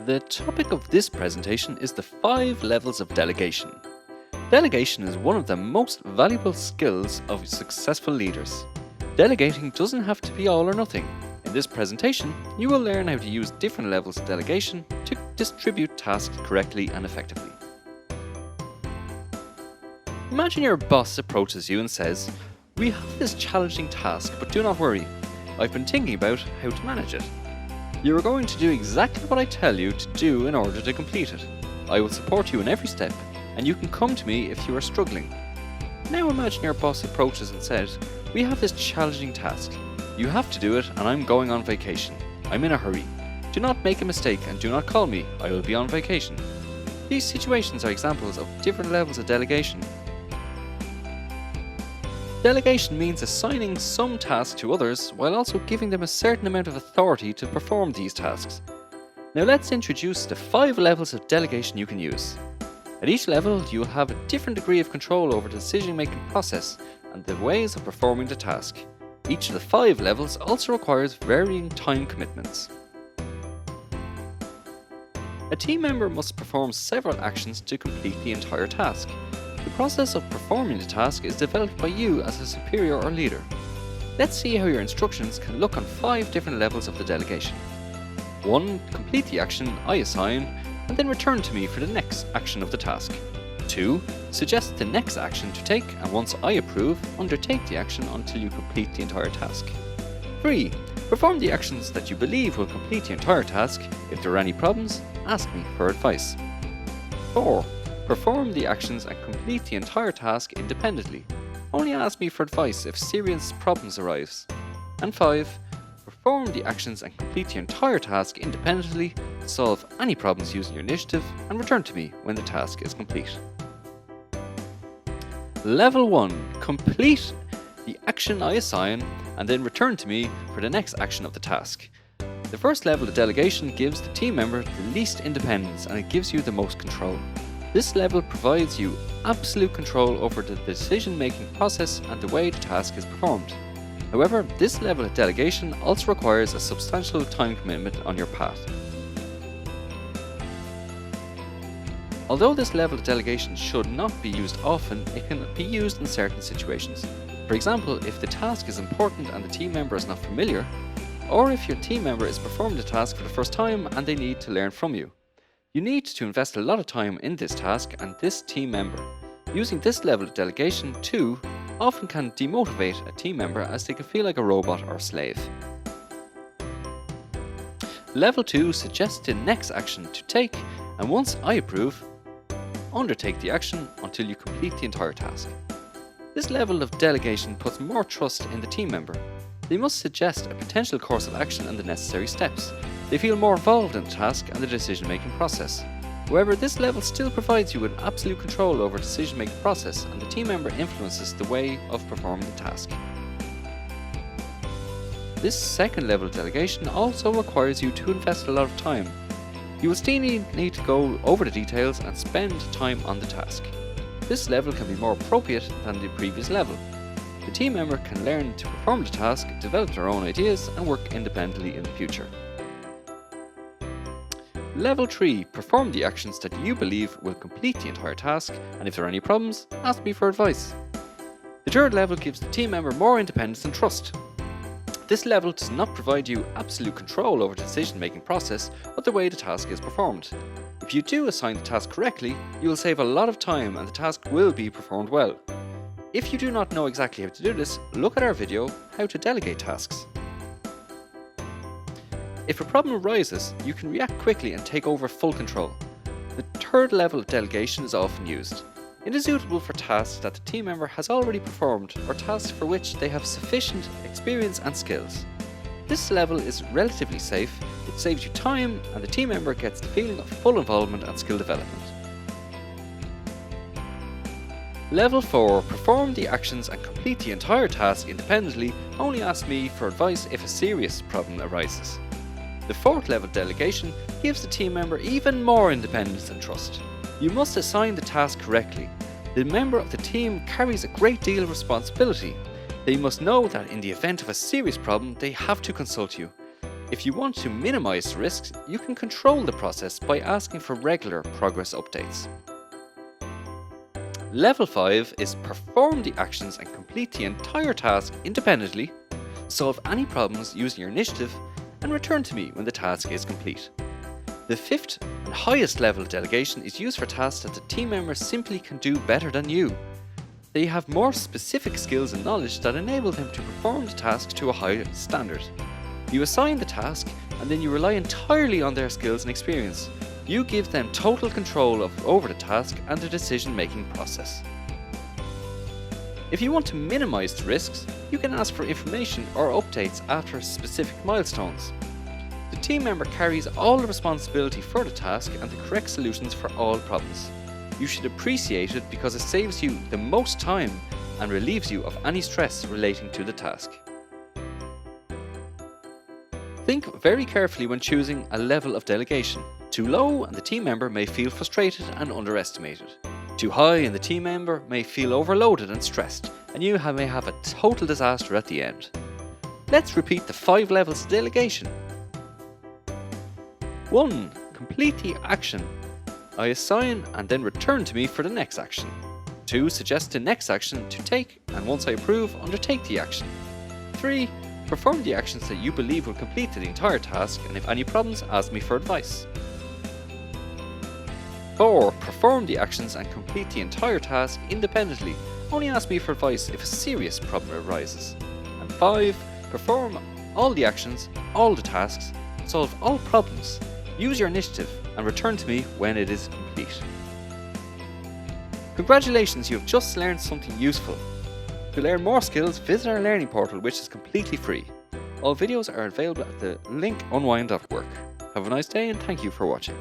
The topic of this presentation is the 5 levels of delegation. Delegation is one of the most valuable skills of successful leaders. Delegating doesn't have to be all or nothing. In this presentation, you will learn how to use different levels of delegation to distribute tasks correctly and effectively. Imagine your boss approaches you and says, "We have this challenging task, but do not worry. I've been thinking about how to manage it. You are going to do exactly what I tell you to do in order to complete it. I will support you in every step, and you can come to me if you are struggling." Now imagine your boss approaches and says, "We have this challenging task. You have to do it, and I'm going on vacation. I'm in a hurry. Do not make a mistake and do not call me. I will be on vacation." These situations are examples of different levels of delegation. Delegation means assigning some tasks to others while also giving them a certain amount of authority to perform these tasks. Now let's introduce the 5 levels of delegation you can use. At each level, you will have a different degree of control over the decision-making process and the ways of performing the task. Each of the 5 levels also requires varying time commitments. A team member must perform several actions to complete the entire task. The process of performing the task is developed by you as a superior or leader. Let's see how your instructions can look on 5 different levels of the delegation. 1. Complete the action I assign and then return to me for the next action of the task. 2. Suggest the next action to take, and once I approve, undertake the action until you complete the entire task. 3. Perform the actions that you believe will complete the entire task. If there are any problems, ask me for advice. 4. Perform the actions and complete the entire task independently. Only ask me for advice if serious problems arise. And 5. Perform the actions and complete the entire task independently, solve any problems using your initiative, and return to me when the task is complete. Level 1. Complete the action I assign and then return to me for the next action of the task. The first level of delegation gives the team member the least independence, and it gives you the most control. This level provides you absolute control over the decision-making process and the way the task is performed. However, this level of delegation also requires a substantial time commitment on your part. Although this level of delegation should not be used often, it can be used in certain situations. For example, if the task is important and the team member is not familiar, or if your team member is performing the task for the first time and they need to learn from you. You need to invest a lot of time in this task and this team member. Using this level of delegation too often can demotivate a team member as they can feel like a robot or a slave. Level 2 suggests the next action to take, and once I approve, undertake the action until you complete the entire task. This level of delegation puts more trust in the team member. They must suggest a potential course of action and the necessary steps. They feel more involved in the task and the decision-making process. However, this level still provides you with absolute control over the decision-making process, and the team member influences the way of performing the task. This second level of delegation also requires you to invest a lot of time. You will still need to go over the details and spend time on the task. This level can be more appropriate than the previous level. The team member can learn to perform the task, develop their own ideas, and work independently in the future. Level 3. Perform the actions that you believe will complete the entire task, and if there are any problems, ask me for advice. The third level gives the team member more independence and trust. This level does not provide you absolute control over the decision-making process or the way the task is performed. If you do assign the task correctly, you will save a lot of time and the task will be performed well. If you do not know exactly how to do this, look at our video, How to Delegate Tasks. If a problem arises, you can react quickly and take over full control. The third level of delegation is often used. It is suitable for tasks that the team member has already performed or tasks for which they have sufficient experience and skills. This level is relatively safe, it saves you time, and the team member gets the feeling of full involvement and skill development. Level 4. Perform the actions and complete the entire task independently. Only ask me for advice if a serious problem arises. The fourth level of delegation gives the team member even more independence and trust. You must assign the task correctly. The member of the team carries a great deal of responsibility. They must know that in the event of a serious problem, they have to consult you. If you want to minimize risks, you can control the process by asking for regular progress updates. Level 5 is perform the actions and complete the entire task independently, solve any problems using your initiative, and return to me when the task is complete. The 5th and highest level of delegation is used for tasks that the team members simply can do better than you. They have more specific skills and knowledge that enable them to perform the task to a high standard. You assign the task and then you rely entirely on their skills and experience. You give them total control over the task and the decision-making process. If you want to minimize the risks, you can ask for information or updates after specific milestones. The team member carries all the responsibility for the task and the correct solutions for all problems. You should appreciate it because it saves you the most time and relieves you of any stress relating to the task. Think very carefully when choosing a level of delegation. Too low and the team member may feel frustrated and underestimated. Too high and the team member may feel overloaded and stressed, and you may have a total disaster at the end. Let's repeat the 5 levels of delegation. 1. Complete the action. I assign and then return to me for the next action. 2. Suggest the next action to take, and once I approve, undertake the action. 3. Perform the actions that you believe will complete the entire task, and if any problems, ask me for advice. 4. Perform the actions and complete the entire task independently. Only ask me for advice if a serious problem arises. And 5. Perform all the actions, all the tasks, solve all problems, use your initiative, and return to me when it is complete. Congratulations, you have just learned something useful. To learn more skills, visit our learning portal, which is completely free. All videos are available at the link unwind.work. Have a nice day and thank you for watching.